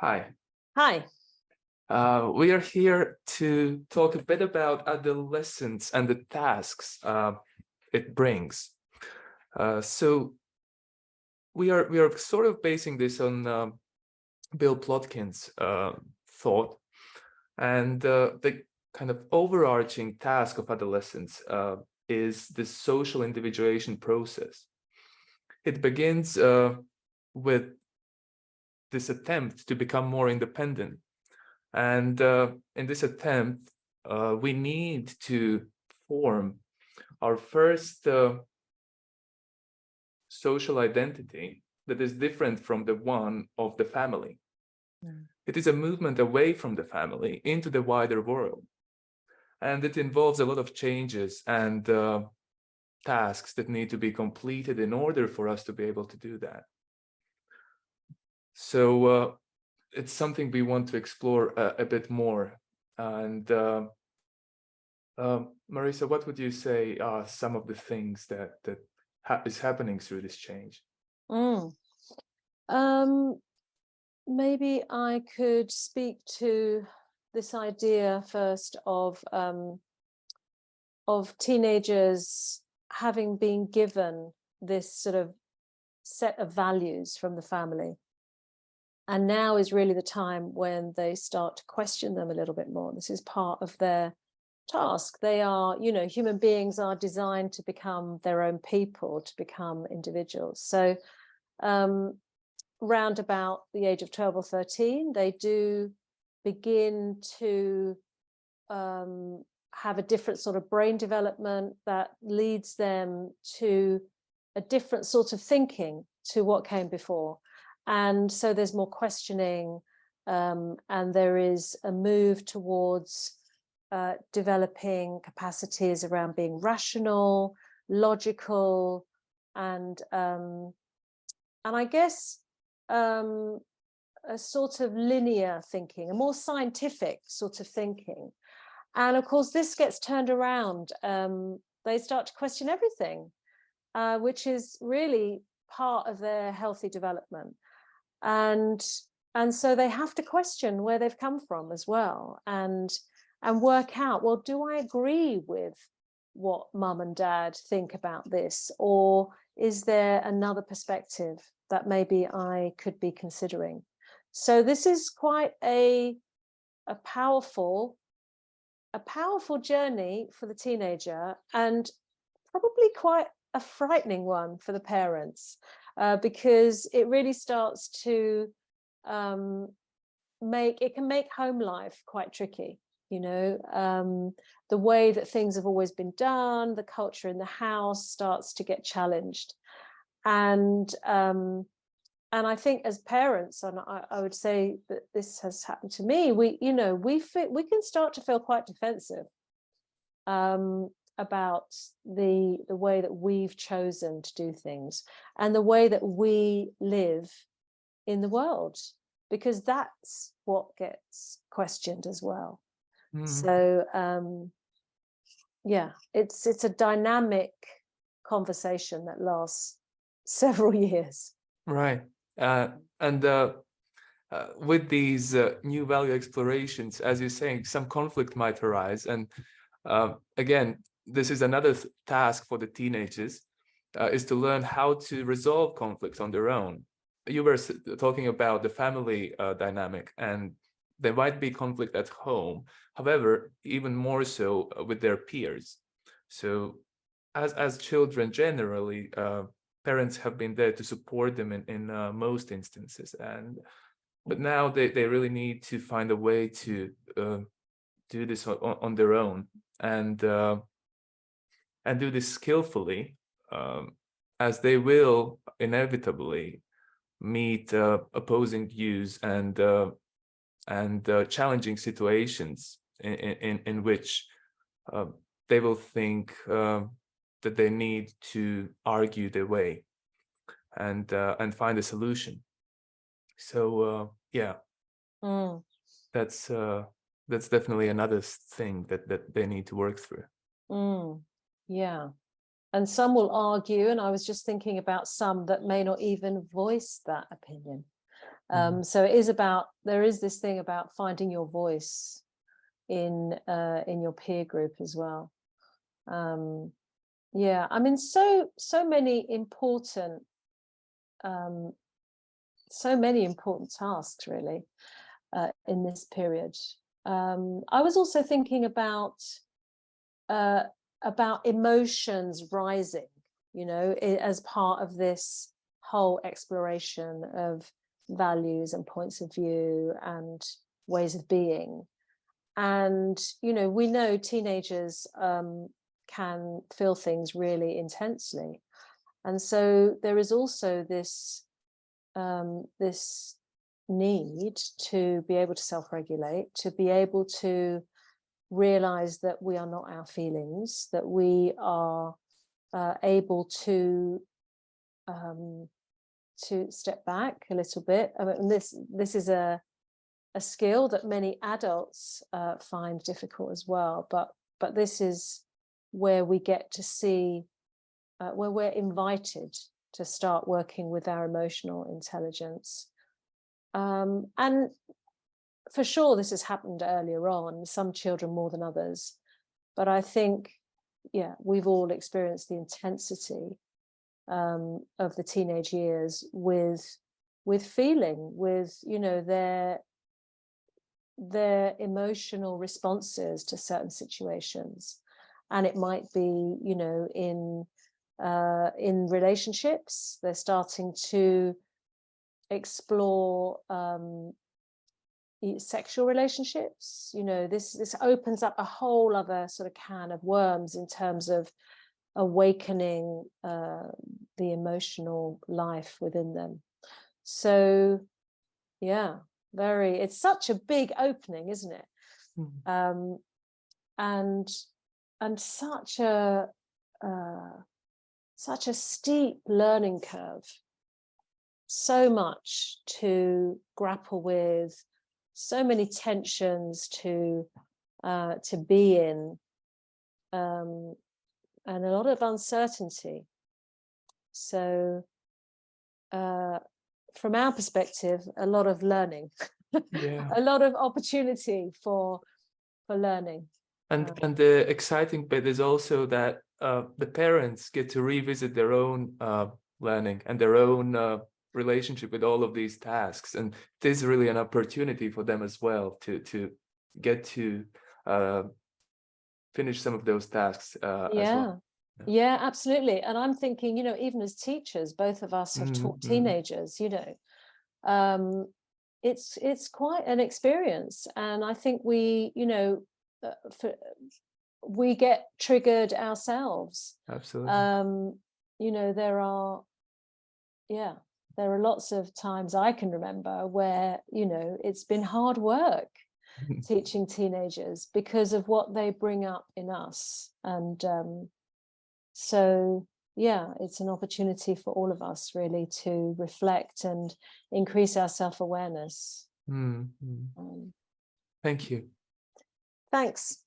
Hi. Hi. We are here to talk a bit about adolescence and the tasks it brings. So we are sort of basing this on Bill Plotkin's thought, and the kind of overarching task of adolescence is the social individuation process. It begins with this attempt to become more independent. And in this attempt, we need to form our first social identity that is different from the one of the family. It is a movement away from the family into the wider world. And it involves a lot of changes and tasks that need to be completed in order for us to be able to do that. So it's something we want to explore a bit more. And Marisa, what would you say are some of the things that is happening through this change? Maybe I could speak to this idea first of teenagers having been given this sort of set of values from the family. And now is really the time when they start to question them a little bit more. This is part of their task. They are, human beings are designed to become their own people, to become individuals. So round about the age of 12 or 13, they do begin to have a different sort of brain development that leads them to a different sort of thinking to what came before. And so there's more questioning, and there is a move towards developing capacities around being rational, logical, and I guess a sort of linear thinking, a more scientific sort of thinking. And of course, this gets turned around. They start to question everything, which is really part of their healthy development. And so they have to question where they've come from as well, and work out, well, do I agree with what mum and dad think about this, or is there another perspective that maybe I could be considering? So this is quite a powerful journey for the teenager, and probably quite a frightening one for the parents, because it really starts to make home life quite tricky. The way that things have always been done, the culture in the house starts to get challenged. And I think as parents, and I would say that this has happened to me, we can start to feel quite defensive about the way that we've chosen to do things and the way that we live in the world, because that's what gets questioned as well. So yeah, it's a dynamic conversation that lasts several years. Right. And with these new value explorations, as you're saying, some conflict might arise. And again, this is another task for the teenagers, is to learn how to resolve conflicts on their own. You were talking about the family dynamic, and there might be conflict at home. However, even more so with their peers. So as children generally, parents have been there to support them in most instances. But now they really need to find a way to do this on their own, and do this skillfully, as they will inevitably meet opposing views and challenging situations in which they will think that they need to argue their way and find a solution. So yeah, that's definitely another thing that they need to work through. Yeah. And some will argue, and I was just thinking about some that may not even voice that opinion. So it is about, there is this thing about finding your voice in your peer group as well. Yeah, I mean, so many important tasks really in this period. I was also thinking about emotions rising, you know, as part of this whole exploration of values and points of view and ways of being. And, you know, we know teenagers can feel things really intensely. And so there is also this this need to be able to self-regulate, to be able to realize that we are not our feelings, that we are able to step back a little bit. I mean, this is a skill that many adults find difficult as well, but this is where we get to see, where we're invited to start working with our emotional intelligence. And for sure, this has happened earlier on, some children more than others. But I think, yeah, we've all experienced the intensity of the teenage years with feeling, with, you know, their emotional responses to certain situations. And it might be, you know, in relationships, they're starting to explore sexual relationships. You know, this opens up a whole other sort of can of worms in terms of awakening the emotional life within them. So yeah, it's such a big opening, isn't it? And such a steep learning curve, so much to grapple with, so many tensions to be in, and a lot of uncertainty. So from our perspective, a lot of learning, a lot of opportunity for learning. And the exciting bit is also that the parents get to revisit their own learning and their own relationship with all of these tasks, and it is really an opportunity for them as well to get to finish some of those tasks as well. Yeah, absolutely. And I'm thinking, you know, even as teachers, both of us have taught teenagers, you know, it's quite an experience. And I think we, you know, we get triggered ourselves. Absolutely. You know, there are lots of times I can remember where, you know, it's been hard work teaching teenagers because of what they bring up in us. And so yeah, it's an opportunity for all of us really to reflect and increase our self-awareness. Thank you. Thanks.